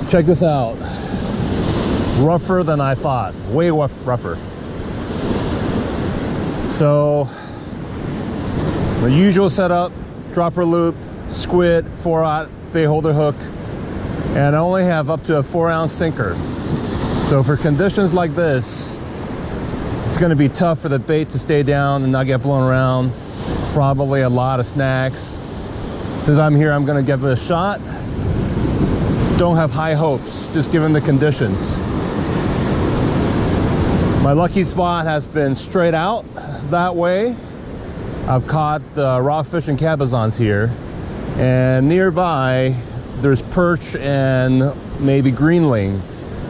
Check this out. Rougher than I thought. Way rougher. So, the usual setup, dropper loop, squid, 4/0 bait holder hook, and I only have up to a 4-ounce sinker. So for conditions like this, it's going to be tough for the bait to stay down and not get blown around. Probably a lot of snacks. Since I'm here, I'm going to give it a shot. Don't have high hopes, just given the conditions. My lucky spot has been straight out that way. I've caught the rockfish and cabezons here, and nearby there's perch and maybe greenling.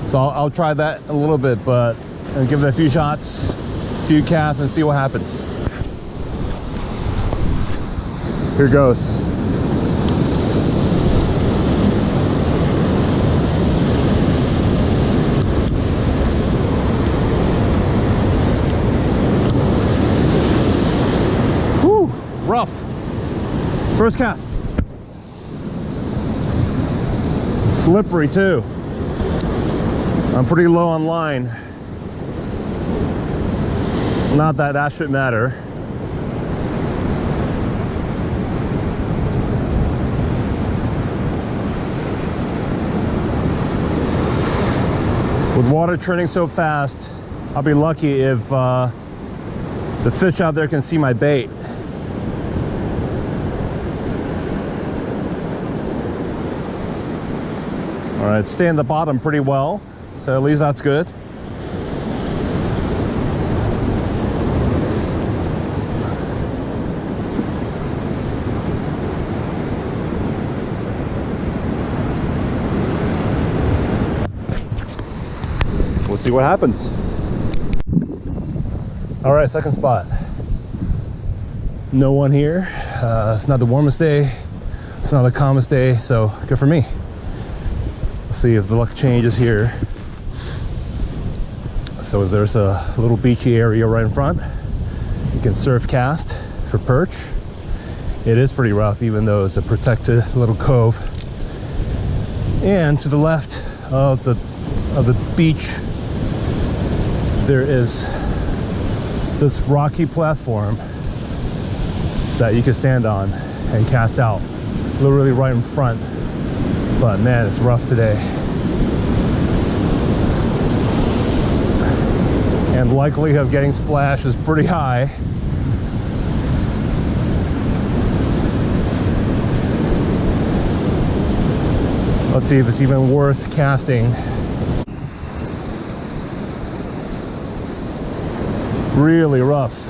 So I'll try that a little bit, but I'll give it a few shots, a few casts, and see what happens. Here goes. Whew, rough. First cast. Slippery too. I'm pretty low on line. Not that that should matter. With water turning so fast, I'll be lucky if the fish out there can see my bait. All right, stay in the bottom pretty well, so at least that's good. We'll see what happens. All right, second spot. No one here. It's not the warmest day. It's not the calmest day, so good for me. Let's see if the luck changes here. So there's a little beachy area right in front. You can surf cast for perch. It is pretty rough, even though it's a protected little cove. And to the left of the beach, there is this rocky platform that you can stand on and cast out, literally right in front. But man, it's rough today. And likelihood of getting splashed is pretty high. Let's see if it's even worth casting. Really rough.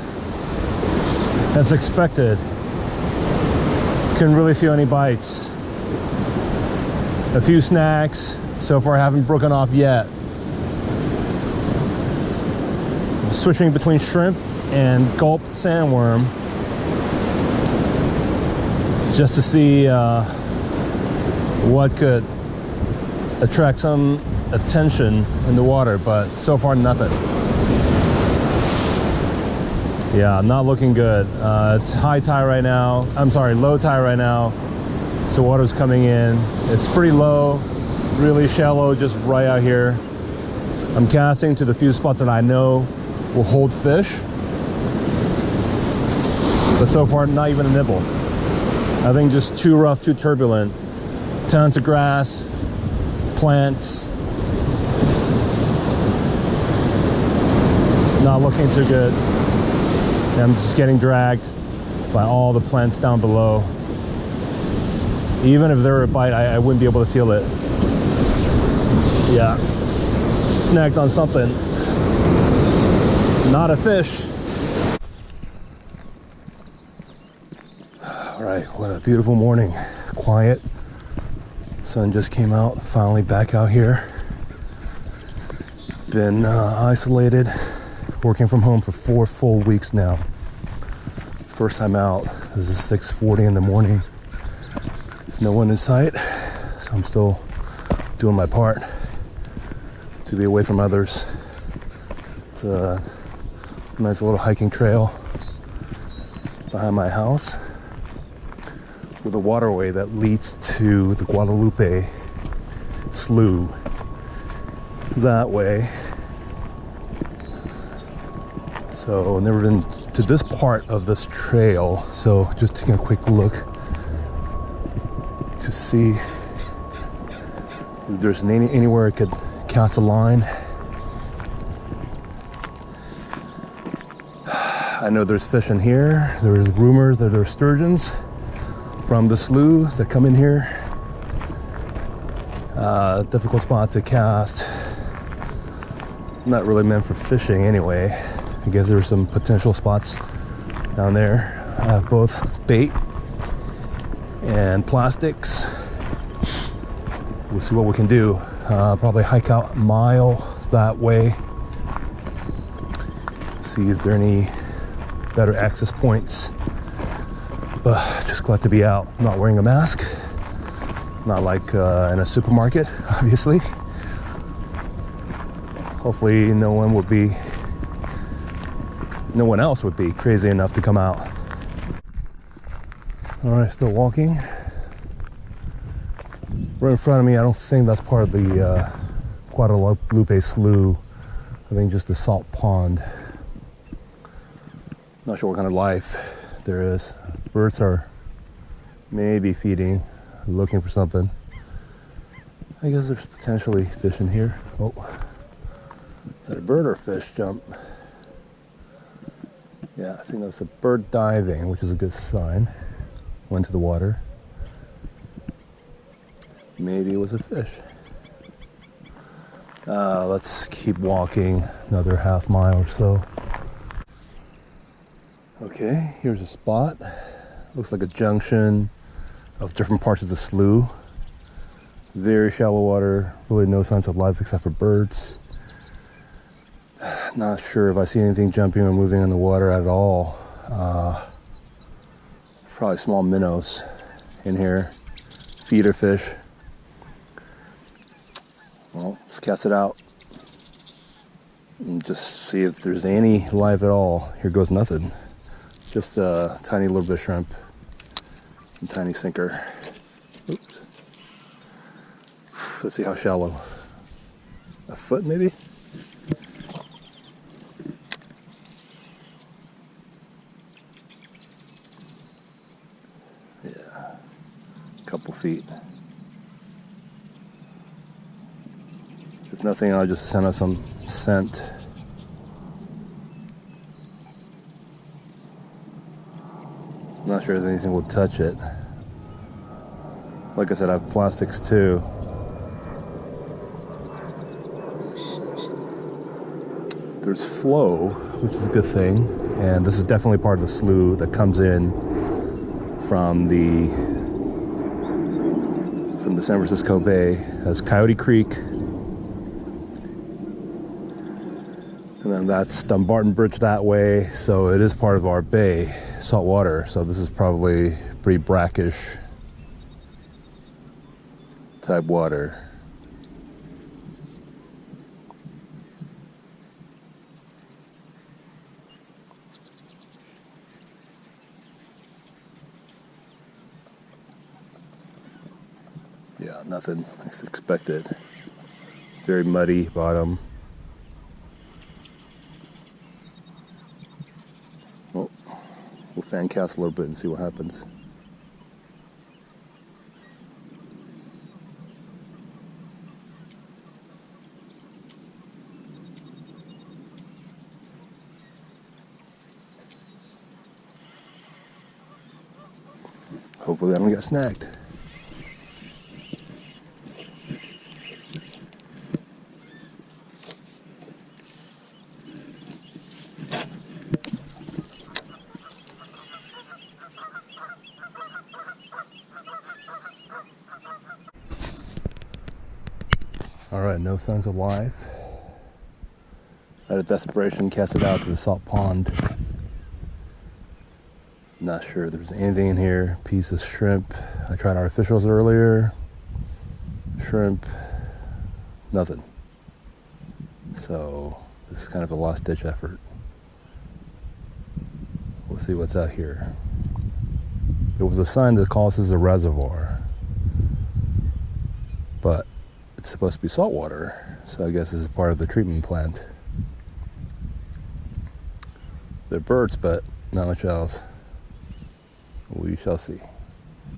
As expected. Couldn't really feel any bites. A few snacks. So far I haven't broken off yet. I'm switching between shrimp and gulp sandworm just to see what could attract some attention in the water, but so far nothing. Yeah, not looking good. It's high tide right now. I'm sorry, low tide right now. So water's coming in. It's pretty low, really shallow, just right out here. I'm casting to the few spots that I know will hold fish. But so far, not even a nibble. I think just too rough, too turbulent. Tons of grass, plants. Not looking too good. I'm just getting dragged by all the plants down below. Even if there were a bite, I wouldn't be able to feel it. Yeah, snagged on something. Not a fish. All right, what a beautiful morning. Quiet. Sun just came out, finally back out here. Been isolated, working from home for 4 full weeks now. First time out. This is 6:40 in the morning. There's no one in sight, so I'm still doing my part to be away from others. It's a nice little hiking trail behind my house with a waterway that leads to the Guadalupe slough that way. So I've never been to this part of this trail, so just taking a quick look to see if there's anywhere I could cast a line. I know there's fish in here. There's rumors that there's sturgeons from the slough that come in here. Difficult spot to cast. Not really meant for fishing anyway. I guess there's some potential spots down there. I have both bait and plastics. We'll see what we can do. Probably hike out a mile that way. See if there are any better access points. But just glad to be out, not wearing a mask. Not like in a supermarket, obviously. Hopefully no one else would be crazy enough to come out. All right, still walking. Right in front of me, I don't think that's part of the Guadalupe Slough. I think just the salt pond. Not sure what kind of life there is. Birds are maybe feeding, looking for something. I guess there's potentially fish in here. Oh, is that a bird or a fish jump? Yeah, I think that's a bird diving, which is a good sign. Went to the water. Maybe it was a fish. Let's keep walking another half mile or so. Okay, here's a spot. Looks like a junction of different parts of the slough. Very shallow water, really no signs of life except for birds. Not sure if I see anything jumping or moving in the water at all. Probably small minnows in here, feeder fish. Well, let's cast it out and just see if there's any life at all. Here goes nothing. Just a tiny little bit of shrimp and tiny sinker. Oops. Let's see how shallow. A foot maybe? Yeah, a couple feet. If nothing, I'll just send us some scent. I'm not sure if anything will touch it. Like I said, I have plastics too. There's flow, which is a good thing. And this is definitely part of the slough that comes in from the San Francisco Bay. That's Coyote Creek. And then that's Dumbarton Bridge that way. So it is part of our bay, salt water. So this is probably pretty brackish type water. Yeah, nothing as expected. Very muddy bottom. Well, we'll fan cast a little bit and see what happens. Hopefully I don't get snagged. All right, no signs of life. Out of desperation, cast it out to the salt pond. Not sure if there's anything in here. Piece of shrimp. I tried artificials earlier. Shrimp. Nothing. So this is kind of a last-ditch effort. We'll see what's out here. There was a sign that calls this a reservoir, but it's supposed to be salt water. So I guess this is part of the treatment plant. They're birds, but not much else. We shall see.